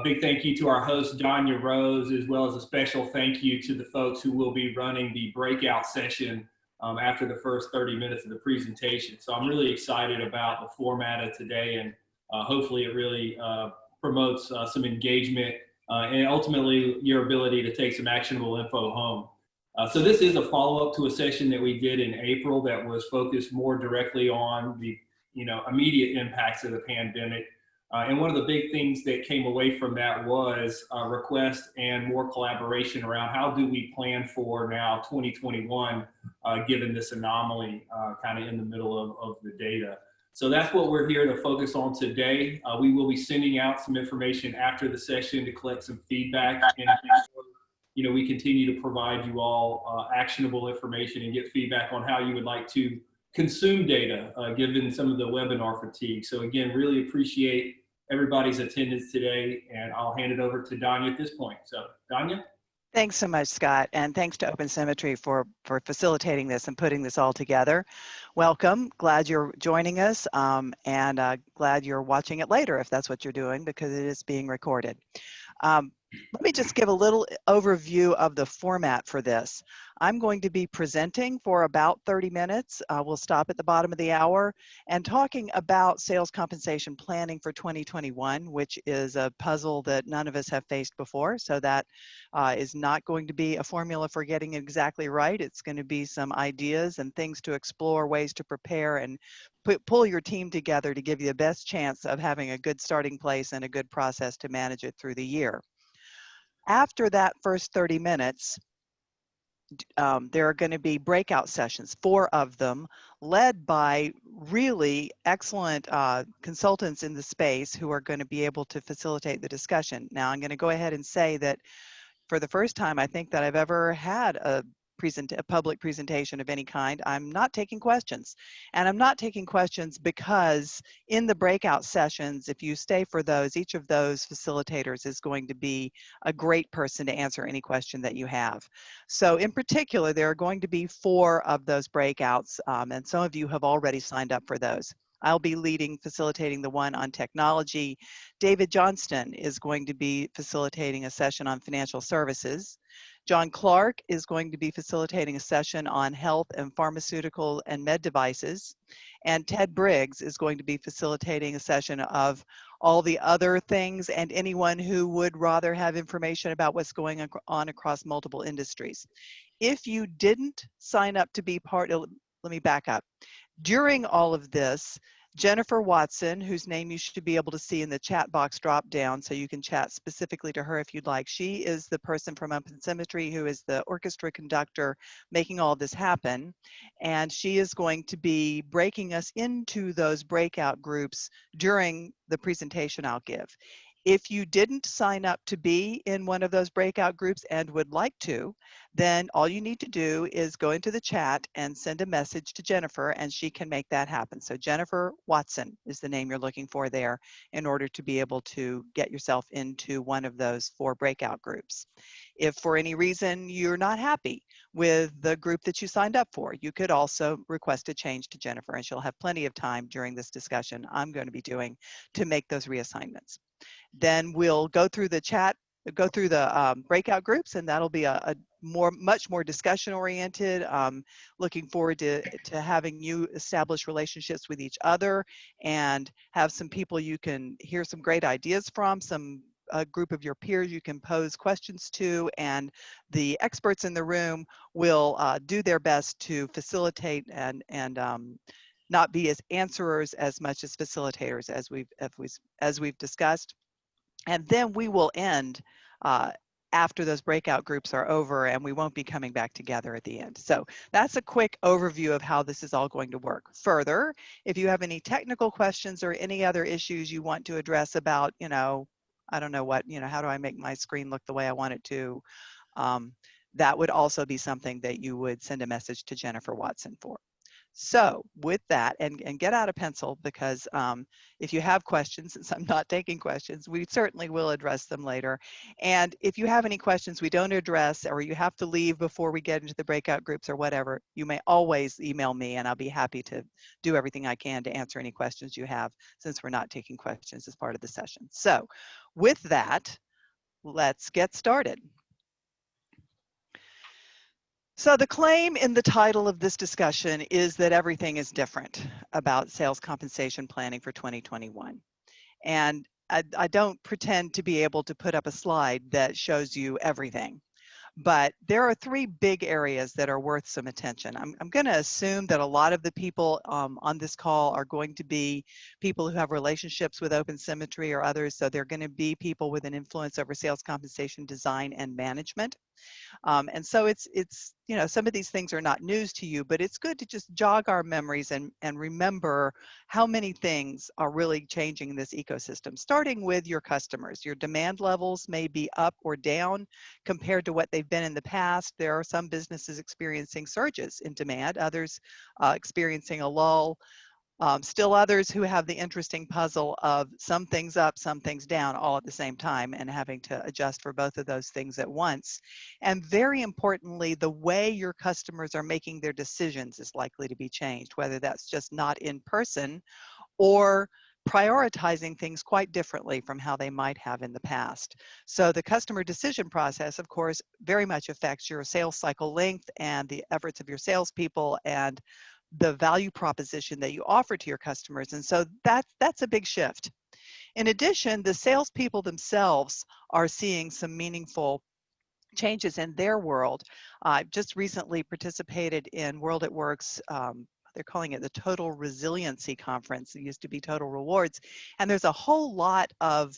Big thank you to our host, Donya Rose, as well as a special thank you to the folks who will be running the breakout session after the first 30 minutes of the presentation. So I'm really excited about the format of today, and hopefully it really promotes some engagement and ultimately your ability to take some actionable info home. So this is a follow-up to a session that we did in April that was focused more directly on the immediate impacts of the pandemic. And one of the big things that came away from that was a request and more collaboration around how do we plan for now 2021, given this anomaly kind of in the middle of the data. So that's what we're here to focus on today. We will be sending out some information after the session to collect some feedback. And we continue to provide you all actionable information and get feedback on how you would like to consume data, given some of the webinar fatigue. So again, really appreciate everybody's attendance today, and I'll hand it over to Donya at this point. So Donya? Thanks so much, Scott, and thanks to Open Symmetry for facilitating this and putting this all together. Welcome, glad you're joining us, and glad you're watching it later if that's what you're doing, because it is being recorded. Let me just give a little overview of the format for this. I'm going to be presenting for about 30 minutes. We'll stop at the bottom of the hour and talking about sales compensation planning for 2021, which is a puzzle that none of us have faced before. So that is not going to be a formula for getting it exactly right. It's going to be some ideas and things to explore, ways to prepare and pull your team together to give you the best chance of having a good starting place and a good process to manage it through the year. After that first 30 minutes, there are going to be breakout sessions, 4 of them, led by really excellent consultants in the space who are going to be able to facilitate the discussion. Now, I'm going to go ahead and say that for the first time, I think that I've ever had a public presentation of any kind, I'm not taking questions. And I'm not taking questions because in the breakout sessions, if you stay for those, each of those facilitators is going to be a great person to answer any question that you have. So in particular, there are going to be 4 of those breakouts, and some of you have already signed up for those. I'll be facilitating the one on technology. David Johnston is going to be facilitating a session on financial services. John Clark is going to be facilitating a session on health and pharmaceutical and med devices. And Ted Briggs is going to be facilitating a session of all the other things and anyone who would rather have information about what's going on across multiple industries. If you didn't sign up to be part of, let me back up. During all of this, Jennifer Watson, whose name you should be able to see in the chat box drop down, so you can chat specifically to her if you'd like. She is the person from Open Symmetry who is the orchestra conductor making all this happen. And she is going to be breaking us into those breakout groups during the presentation I'll give. If you didn't sign up to be in one of those breakout groups and would like to, then all you need to do is go into the chat and send a message to Jennifer and she can make that happen. So Jennifer Watson is the name you're looking for there in order to be able to get yourself into one of those 4 breakout groups. If for any reason you're not happy with the group that you signed up for, you could also request a change to Jennifer and she'll have plenty of time during this discussion I'm going to be doing to make those reassignments. Then we'll go through the chat, go through the breakout groups, and that'll be a much more discussion oriented. Looking forward to having you establish relationships with each other and have some people you can hear some great ideas from, a group of your peers you can pose questions to, and the experts in the room will do their best to facilitate and not be as answerers as much as facilitators as we've discussed. And then we will end after those breakout groups are over and we won't be coming back together at the end. So that's a quick overview of how this is all going to work. Further, if you have any technical questions or any other issues you want to address about, I don't know what, how do I make my screen look the way I want it to, that would also be something that you would send a message to Jennifer Watson for. So with that, and get out a pencil, because if you have questions, since I'm not taking questions, we certainly will address them later. And if you have any questions we don't address, or you have to leave before we get into the breakout groups or whatever, you may always email me, and I'll be happy to do everything I can to answer any questions you have, since we're not taking questions as part of the session. So with that, let's get started. So the claim in the title of this discussion is that everything is different about sales compensation planning for 2021. And I don't pretend to be able to put up a slide that shows you everything, but there are three big areas that are worth some attention. I'm going to assume that a lot of the people on this call are going to be people who have relationships with Open Symmetry or others, so they're going to be people with an influence over sales compensation design and management. And so it's some of these things are not news to you, but it's good to just jog our memories and remember how many things are really changing in this ecosystem, starting with your customers. Your demand levels may be up or down compared to what they've been in the past. There are some businesses experiencing surges in demand, others experiencing a lull. Still others who have the interesting puzzle of some things up, some things down all at the same time, and having to adjust for both of those things at once. And very importantly, the way your customers are making their decisions is likely to be changed, whether that's just not in person or prioritizing things quite differently from how they might have in the past. So the customer decision process, of course, very much affects your sales cycle length and the efforts of your salespeople and the value proposition that you offer to your customers. And so that's a big shift. In addition, the salespeople themselves are seeing some meaningful changes in their world. I just recently participated in World at Work's they're calling it the Total Resiliency Conference. It used to be Total Rewards. And there's a whole lot of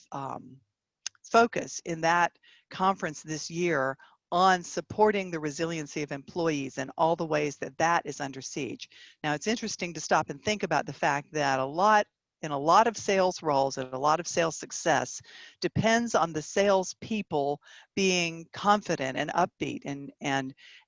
focus in that conference this year on supporting the resiliency of employees and all the ways that that is under siege. Now, it's interesting to stop and think about the fact that in a lot of sales roles and a lot of sales success depends on the salespeople being confident and upbeat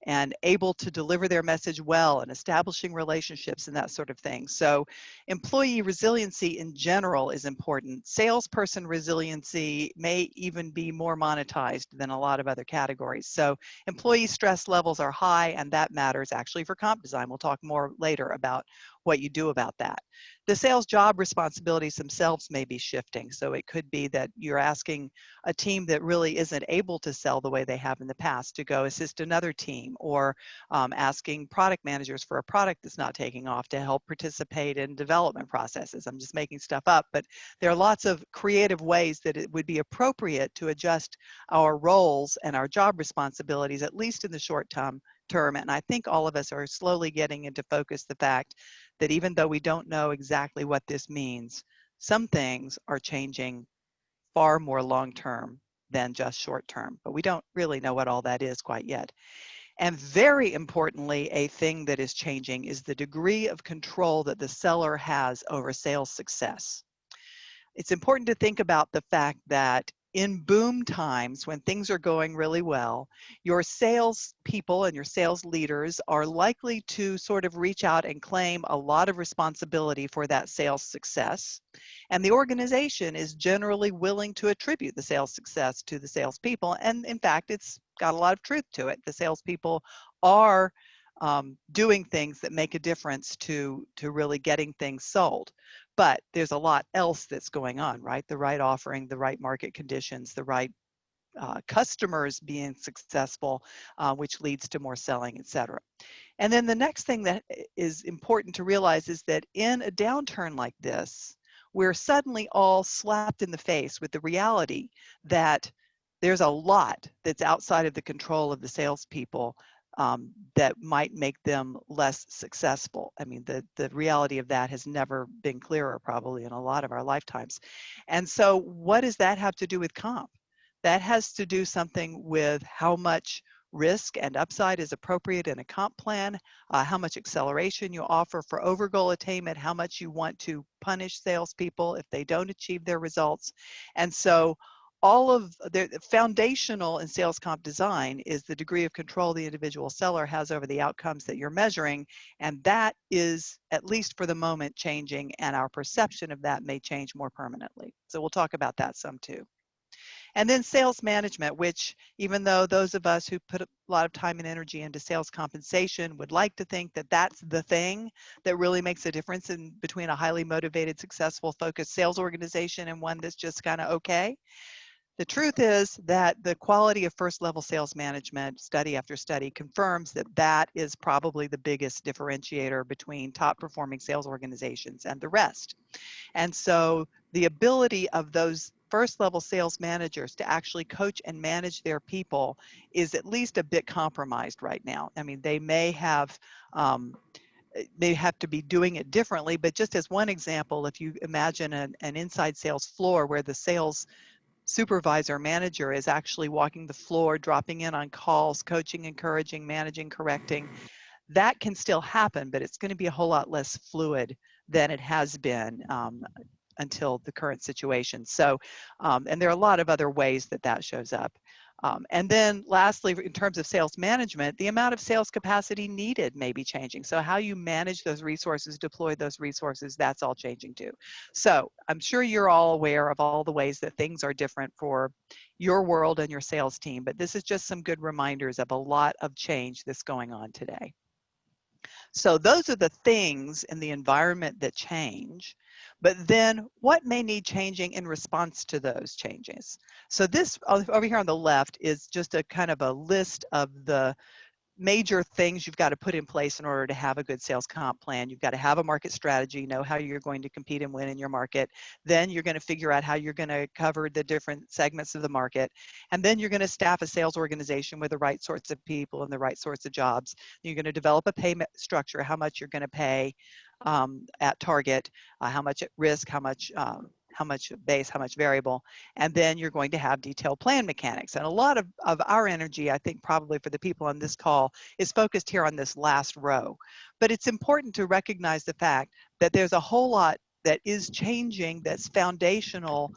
and able to deliver their message well and establishing relationships and that sort of thing. So employee resiliency in general is important. Salesperson resiliency may even be more monetized than a lot of other categories. So employee stress levels are high, and that matters actually for comp design. We'll talk more later about what you do about that. The sales job responsibilities themselves may be shifting. So it could be that you're asking a team that really isn't able to sell the way they have in the past to go assist another team, or asking product managers for a product that's not taking off to help participate in development processes. I'm just making stuff up, but there are lots of creative ways that it would be appropriate to adjust our roles and our job responsibilities, at least in the short term. And I think all of us are slowly getting into focus the fact that even though we don't know exactly what this means, some things are changing far more long-term than just short-term, but we don't really know what all that is quite yet. And very importantly, a thing that is changing is the degree of control that the seller has over sales success. It's important to think about the fact that in boom times, when things are going really well, your sales people and your sales leaders are likely to sort of reach out and claim a lot of responsibility for that sales success. And the organization is generally willing to attribute the sales success to the salespeople. And in fact, it's got a lot of truth to it. The salespeople are doing things that make a difference to really getting things sold. But there's a lot else that's going on, right? The right offering, the right market conditions, the right customers being successful, which leads to more selling, et cetera. And then the next thing that is important to realize is that in a downturn like this, we're suddenly all slapped in the face with the reality that there's a lot that's outside of the control of the salespeople that might make them less successful. I mean, the reality of that has never been clearer probably in a lot of our lifetimes. And so what does that have to do with comp? That has to do something with how much risk and upside is appropriate in a comp plan, how much acceleration you offer for over goal attainment, how much you want to punish salespeople if they don't achieve their results. And so all of the foundational in sales comp design is the degree of control the individual seller has over the outcomes that you're measuring. And that is, at least for the moment, changing, and our perception of that may change more permanently. So we'll talk about that some too. And then sales management, which, even though those of us who put a lot of time and energy into sales compensation would like to think that that's the thing that really makes a difference in between a highly motivated, successful, focused sales organization and one that's just kind of okay. The truth is that the quality of first level sales management, study after study, confirms that that is probably the biggest differentiator between top performing sales organizations and the rest. And so the ability of those first level sales managers to actually coach and manage their people is at least a bit compromised right now. I mean, they may have to be doing it differently, but just as one example, if you imagine an inside sales floor where the sales supervisor manager is actually walking the floor, dropping in on calls, coaching, encouraging, managing, correcting, that can still happen, but it's going to be a whole lot less fluid than it has been until the current situation. So, and there are a lot of other ways that that shows up. And then lastly, in terms of sales management, the amount of sales capacity needed may be changing. So how you manage those resources, deploy those resources, that's all changing too. So I'm sure you're all aware of all the ways that things are different for your world and your sales team, but this is just some good reminders of a lot of change that's going on today. So those are the things in the environment that change, but then what may need changing in response to those changes? So this over here on the left is just a kind of a list of the major things you've got to put in place in order to have a good sales comp plan. You've got to have a market strategy, know how you're going to compete and win in your market. Then you're going to figure out how you're going to cover the different segments of the market. And then you're going to staff a sales organization with the right sorts of people and the right sorts of jobs. You're going to develop a payment structure, how much you're going to pay at target, how much at risk, how much base, how much variable, and then you're going to have detailed plan mechanics. And a lot of our energy, I think probably for the people on this call, is focused here on this last row. But it's important to recognize the fact that there's a whole lot that is changing that's foundational,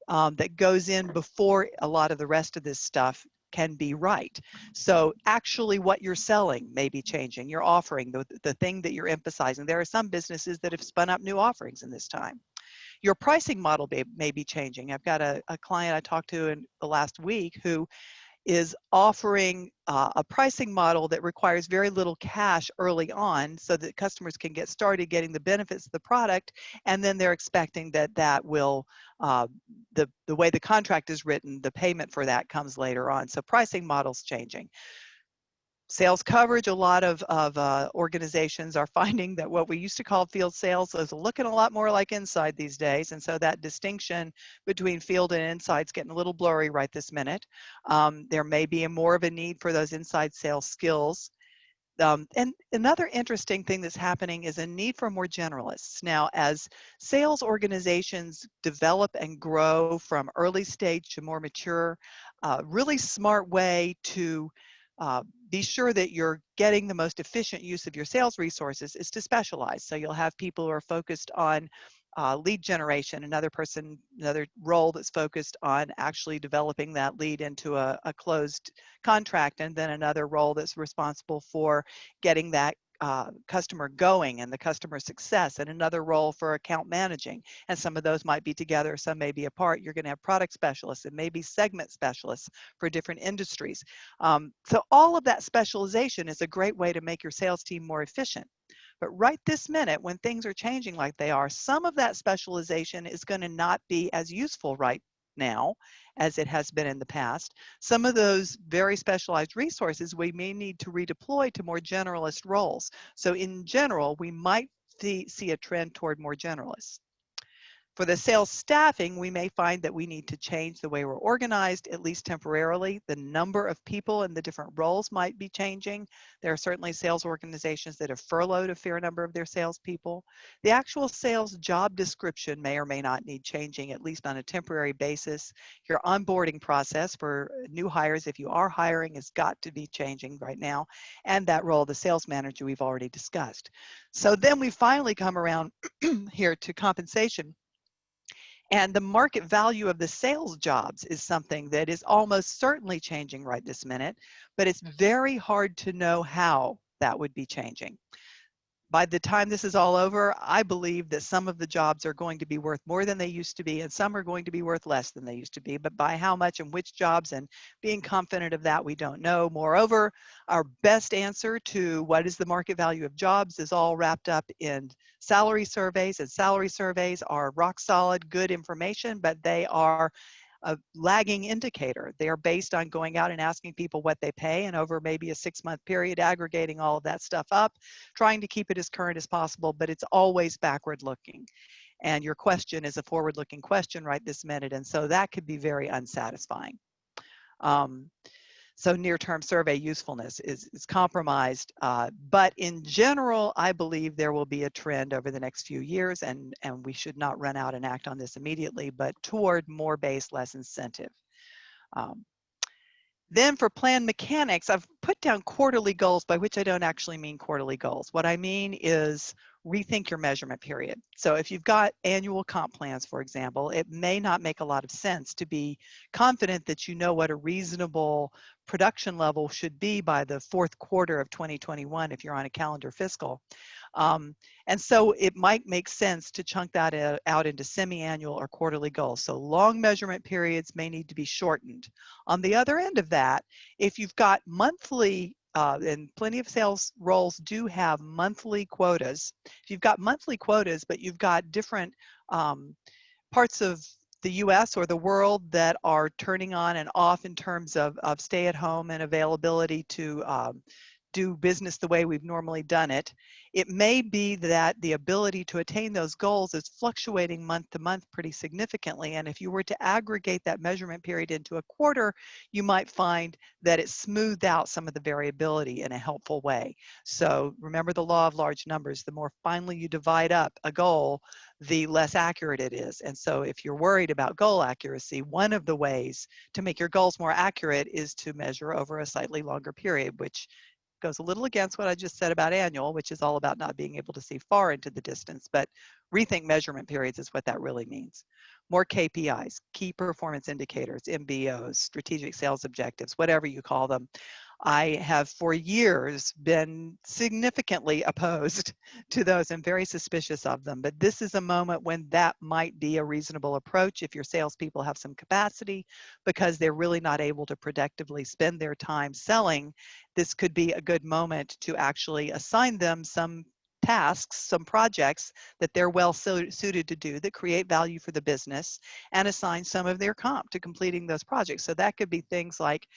that goes in before a lot of the rest of this stuff can be right. So actually what you're selling may be changing. You're offering the thing that you're emphasizing. There are some businesses that have spun up new offerings in this time. Your pricing model may be changing. I've got a client I talked to in the last week who is offering a pricing model that requires very little cash early on so that customers can get started getting the benefits of the product, and then they're expecting that that will, the way the contract is written, the payment for that comes later on. So pricing model's changing. Sales coverage, a lot of organizations are finding that what we used to call field sales is looking a lot more like inside these days. And so that distinction between field and inside is getting a little blurry right this minute. There may be more of a need for those inside sales skills. And another interesting thing that's happening is a need for more generalists. Now, as sales organizations develop and grow from early stage to more mature, really smart way to be sure that you're getting the most efficient use of your sales resources is to specialize. So you'll have people who are focused on lead generation, another role that's focused on actually developing that lead into a closed contract, and then another role that's responsible for getting that customer going and the customer success, and another role for account managing. And some of those might be together, some may be apart. You're going to have product specialists and maybe segment specialists for different industries. So all of that specialization is a great way to make your sales team more efficient. But right this minute, when things are changing like they are, some of that specialization is going to not be as useful right now as it has been in the past. Some of those very specialized resources we may need to redeploy to more generalist roles. So in general, we might see a trend toward more generalists. For the sales staffing, we may find that we need to change the way we're organized, at least temporarily. The number of people in the different roles might be changing. There are certainly sales organizations that have furloughed a fair number of their salespeople. The actual sales job description may or may not need changing, at least on a temporary basis. Your onboarding process for new hires, if you are hiring, has got to be changing right now. And that role, the sales manager, we've already discussed. So then we finally come around here to compensation. And the market value of the sales jobs is something that is almost certainly changing right this minute, but it's very hard to know how that would be changing. By the time this is all over, I believe that some of the jobs are going to be worth more than they used to be, and some are going to be worth less than they used to be. But by how much and which jobs and being confident of that, we don't know. Moreover, our best answer to what is the market value of jobs is all wrapped up in salary surveys, and salary surveys are rock solid, good information, but they are a lagging indicator. They are based on going out and asking people what they pay, and over maybe a 6-month period, aggregating all of that stuff up, trying to keep it as current as possible, but it's always backward looking. And your question is a forward looking question right this minute, and so that could be very unsatisfying. So near-term survey usefulness is compromised, but in general, I believe there will be a trend over the next few years, and we should not run out and act on this immediately, but toward more base, less incentive. Then for plan mechanics, I've put down quarterly goals, by which I don't actually mean quarterly goals. What I mean is rethink your measurement period. So if you've got annual comp plans, for example, it may not make a lot of sense to be confident that you know what a reasonable production level should be by the fourth quarter of 2021 if you're on a calendar fiscal. And so it might make sense to chunk that out into semi-annual or quarterly goals. So long measurement periods may need to be shortened. On the other end of that, if you've got monthly, and plenty of sales roles do have monthly quotas. If you've got monthly quotas, but you've got different parts of the US or the world that are turning on and off in terms of stay at home and availability to do business the way we've normally done it, it may be that the ability to attain those goals is fluctuating month to month pretty significantly. And if you were to aggregate that measurement period into a quarter, you might find that it smoothed out some of the variability in a helpful way. So remember the law of large numbers. The more finely you divide up a goal, the less accurate it is. And so if you're worried about goal accuracy, one of the ways to make your goals more accurate is to measure over a slightly longer period, which goes a little against what I just said about annual, which is all about not being able to see far into the distance, but rethink measurement periods is what that really means. More KPIs, key performance indicators, MBOs, strategic sales objectives, whatever you call them. I have for years been significantly opposed to those and very suspicious of them, but this is a moment when that might be a reasonable approach if your salespeople have some capacity because they're really not able to productively spend their time selling. This could be a good moment to actually assign them some tasks, some projects that they're well suited to do that create value for the business, and assign some of their comp to completing those projects. So that could be things like,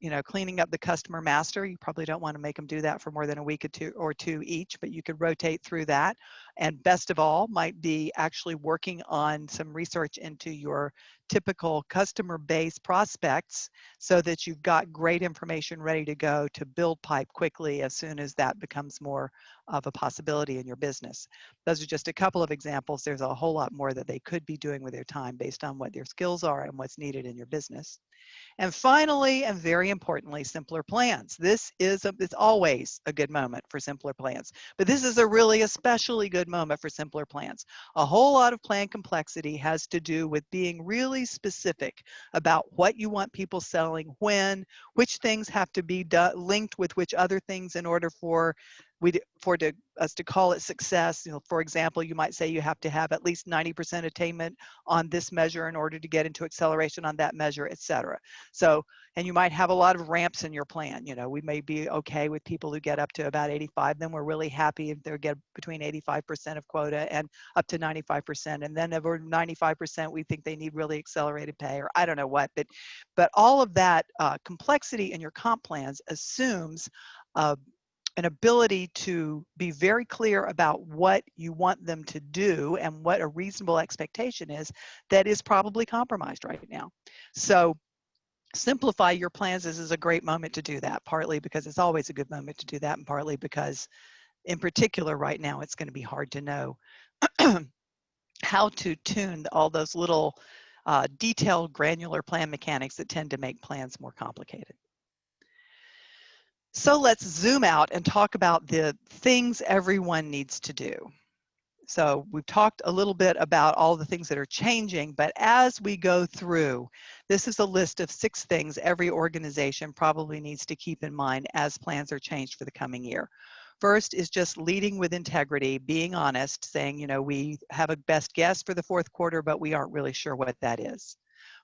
you know, cleaning up the customer master. You probably don't want to make them do that for more than a week or two each, but you could rotate through that. And best of all might be actually working on some research into your typical customer base prospects so that you've got great information ready to go to build pipe quickly as soon as that becomes more of a possibility in your business. Those are just a couple of examples. There's a whole lot more that they could be doing with their time based on what their skills are and what's needed in your business. And finally, and very importantly, simpler plans. It's always a good moment for simpler plans, but this is a really especially good moment for simpler plans. A whole lot of plan complexity has to do with being really specific about what you want people selling, when, which things have to be linked with which other things in order for us to call it success. You know, for example, you might say you have to have at least 90% attainment on this measure in order to get into acceleration on that measure, etc. So, and you might have a lot of ramps in your plan. You know, we may be okay with people who get up to about 85, then we're really happy if they get between 85% of quota and up to 95%. And then over 95%, we think they need really accelerated pay, or I don't know what, but all of that complexity in your comp plans assumes an ability to be very clear about what you want them to do and what a reasonable expectation is that is probably compromised right now. So simplify your plans. This is a great moment to do that, partly because it's always a good moment to do that, and partly because in particular right now it's going to be hard to know how to tune all those little detailed granular plan mechanics that tend to make plans more complicated. So let's zoom out and talk about the things everyone needs to do. So we've talked a little bit about all the things that are changing, but as we go through, this is a list of 6 things every organization probably needs to keep in mind as plans are changed for the coming year. First is just leading with integrity, being honest, saying, you know, we have a best guess for the 4th quarter, but we aren't really sure what that is.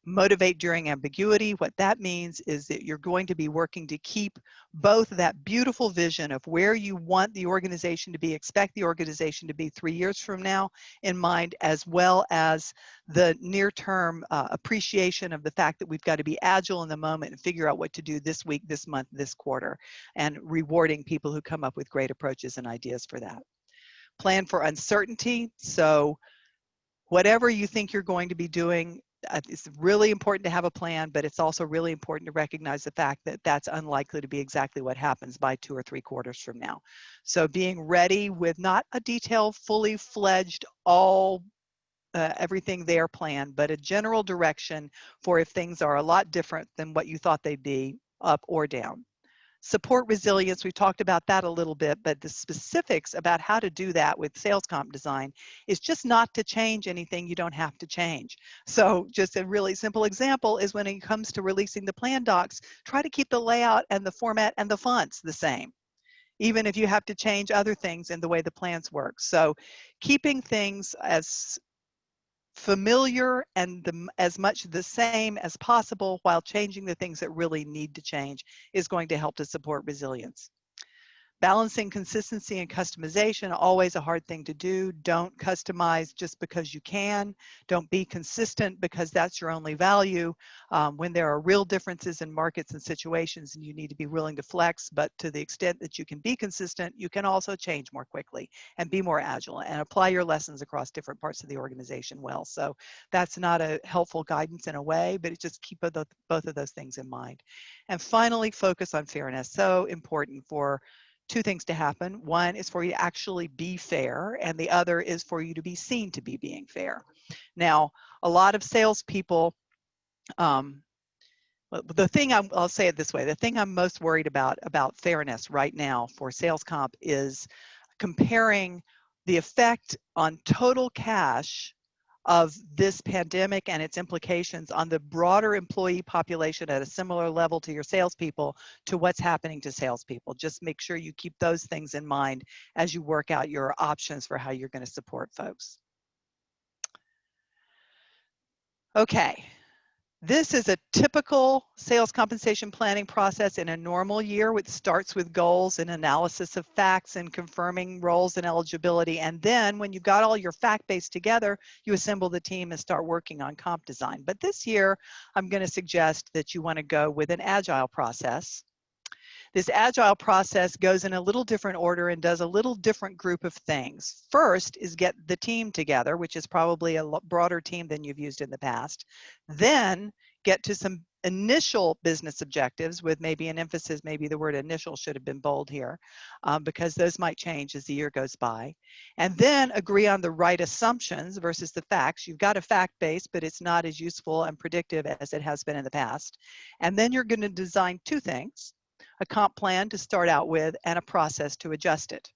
Motivate during ambiguity. What that means is that you're going to be working to keep both that beautiful vision of where you want the organization to be, expect the organization to be 3 years from now in mind, as well as the near-term appreciation of the fact that we've got to be agile in the moment and figure out what to do this week, this month, this quarter, and rewarding people who come up with great approaches and ideas for that. Plan for uncertainty. So whatever you think you're going to be doing, it's really important to have a plan, but it's also really important to recognize the fact that that's unlikely to be exactly what happens by 2 or 3 quarters from now. So being ready with not a detailed, fully fledged, everything there plan, but a general direction for if things are a lot different than what you thought they'd be, up or down. Support resilience, we talked about that a little bit, but the specifics about how to do that with sales comp design is just not to change anything you don't have to change. So just a really simple example is when it comes to releasing the plan docs, try to keep the layout and the format and the fonts the same, even if you have to change other things in the way the plans work. So keeping things as familiar and as much the same as possible while changing the things that really need to change is going to help to support resilience. Balancing consistency and customization, always a hard thing to do. Don't customize just because you can. Don't be consistent because that's your only value. When there are real differences in markets and situations, and you need to be willing to flex, but to the extent that you can be consistent, you can also change more quickly and be more agile and apply your lessons across different parts of the organization well. So that's not a helpful guidance in a way, but it just keep both of those things in mind. And finally, focus on fairness. So important for 2 things to happen. One is for you to actually be fair, and the other is for you to be seen to be being fair. Now, a lot of salespeople, the thing I'll say it this way, the thing I'm most worried about fairness right now for sales comp is comparing the effect on total cash of this pandemic and its implications on the broader employee population at a similar level to your salespeople to what's happening to salespeople. Just make sure you keep those things in mind as you work out your options for how you're going to support folks. Okay. This is a typical sales compensation planning process in a normal year, which starts with goals and analysis of facts and confirming roles and eligibility. And then when you've got all your fact base together, you assemble the team and start working on comp design. But this year, I'm going to suggest that you want to go with an agile process. This agile process goes in a little different order and does a little different group of things. First is get the team together, which is probably a broader team than you've used in the past. Then get to some initial business objectives with maybe an emphasis, maybe the word initial should have been bold here, because those might change as the year goes by. And then agree on the right assumptions versus the facts. You've got a fact base, but it's not as useful and predictive as it has been in the past. And then you're going to design 2 things. A comp plan to start out with, and a process to adjust it.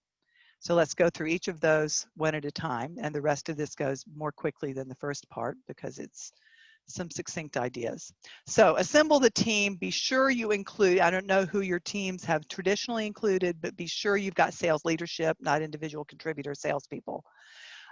So let's go through each of those one at a time, and the rest of this goes more quickly than the first part because it's some succinct ideas. So assemble the team, be sure you include, I don't know who your teams have traditionally included, but be sure you've got sales leadership, not individual contributor salespeople.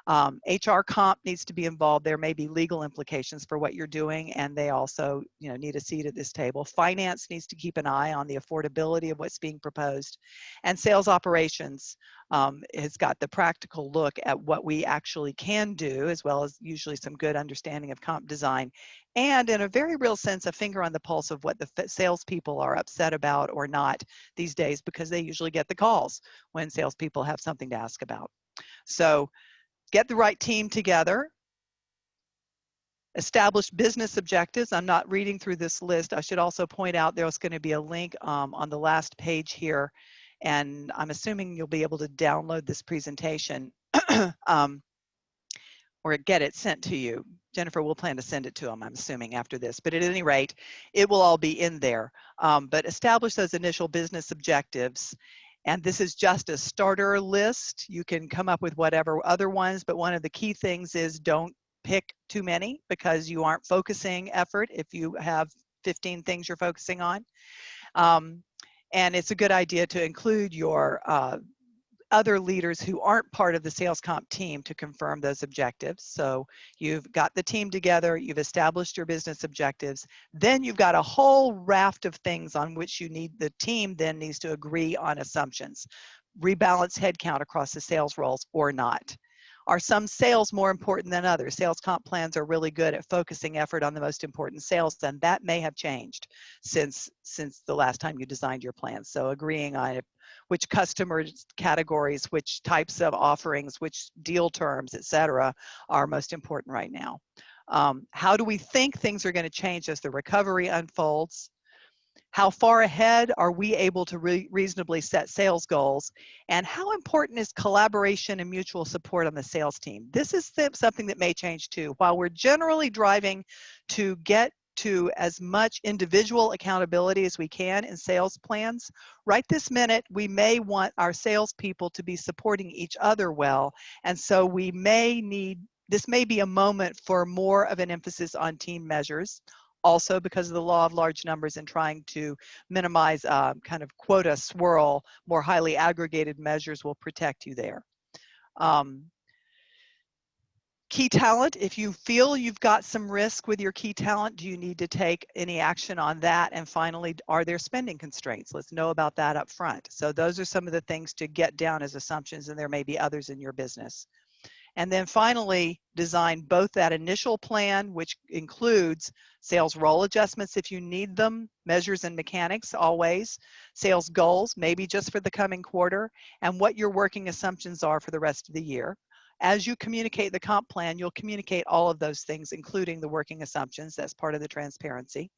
HR comp needs to be involved. There may be legal implications for what you're doing, and they also, need a seat at this table. Finance needs to keep an eye on the affordability of what's being proposed, and sales operations has got the practical look at what we actually can do, as well as usually some good understanding of comp design, and in a very real sense, a finger on the pulse of what the salespeople are upset about or not these days, because they usually get the calls when salespeople have something to ask about. So get the right team together, establish business objectives. I'm not reading through this list. I should also point out there's going to be a link on the last page here, and I'm assuming you'll be able to download this presentation or get it sent to you. Jennifer will plan to send it to them, I'm assuming, after this. But at any rate, it will all be in there. But establish those initial business objectives And this is just a starter list. You can come up with whatever other ones, but one of the key things is don't pick too many because you aren't focusing effort if you have 15 things you're focusing on. And it's a good idea to include your other leaders who aren't part of the sales comp team to confirm those objectives. So you've got the team together, you've established your business objectives, then you've got a whole raft of things on which the team then needs to agree on assumptions. Rebalance headcount across the sales roles or not. Are some sales more important than others? Sales comp plans are really good at focusing effort on the most important sales, and that may have changed since the last time you designed your plans. So agreeing on which customer categories, which types of offerings, which deal terms, et cetera, are most important right now. How do we think things are going to change as the recovery unfolds? How far ahead are we able to reasonably set sales goals? And how important is collaboration and mutual support on the sales team? This is something that may change too. While we're generally driving to get to as much individual accountability as we can in sales plans, right this minute, we may want our salespeople to be supporting each other well. And so this may be a moment for more of an emphasis on team measures. Also, because of the law of large numbers and trying to minimize kind of quota swirl, more highly aggregated measures will protect you there. Key talent, if you feel you've got some risk with your key talent, do you need to take any action on that? And finally, are there spending constraints? Let's know about that up front. So those are some of the things to get down as assumptions, and there may be others in your business. And then finally, design both that initial plan, which includes sales role adjustments if you need them, measures and mechanics always, sales goals, maybe just for the coming quarter, and what your working assumptions are for the rest of the year. As you communicate the comp plan, you'll communicate all of those things, including the working assumptions. That's part of the transparency.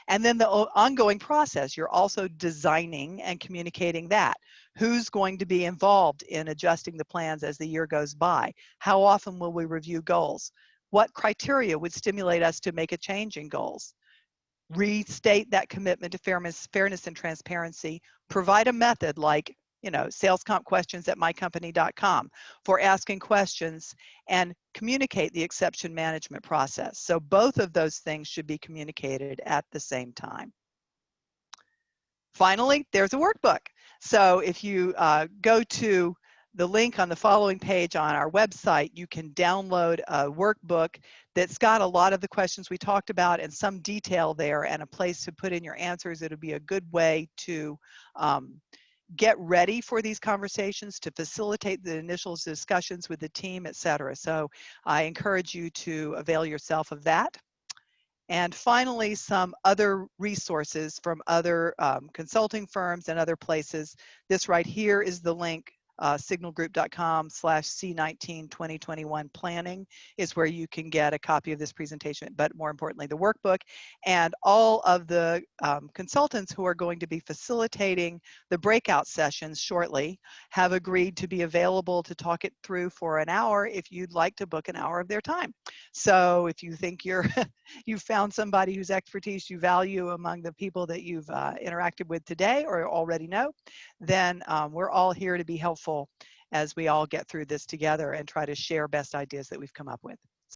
And then the ongoing process, you're also designing and communicating that. Who's going to be involved in adjusting the plans as the year goes by? How often will we review goals? What criteria would stimulate us to make a change in goals? Restate that commitment to fairness and transparency. Provide a method like, salescompquestions@mycompany.com for asking questions, and communicate the exception management process. So both of those things should be communicated at the same time. Finally, there's a workbook. So if you go to the link on the following page on our website, you can download a workbook that's got a lot of the questions we talked about and some detail there and a place to put in your answers. It'll be a good way to get ready for these conversations, to facilitate the initial discussions with the team, et cetera. So I encourage you to avail yourself of that. And finally, some other resources from other consulting firms and other places. This right here is the link. Signalgroup.com/C19-2021 planning is where you can get a copy of this presentation, but more importantly, the workbook. And all of the consultants who are going to be facilitating the breakout sessions shortly have agreed to be available to talk it through for an hour if you'd like to book an hour of their time. So if you think you've found somebody whose expertise you value among the people that you've interacted with today or already know, then we're all here to be helpful as we all get through this together and try to share best ideas that we've come up with.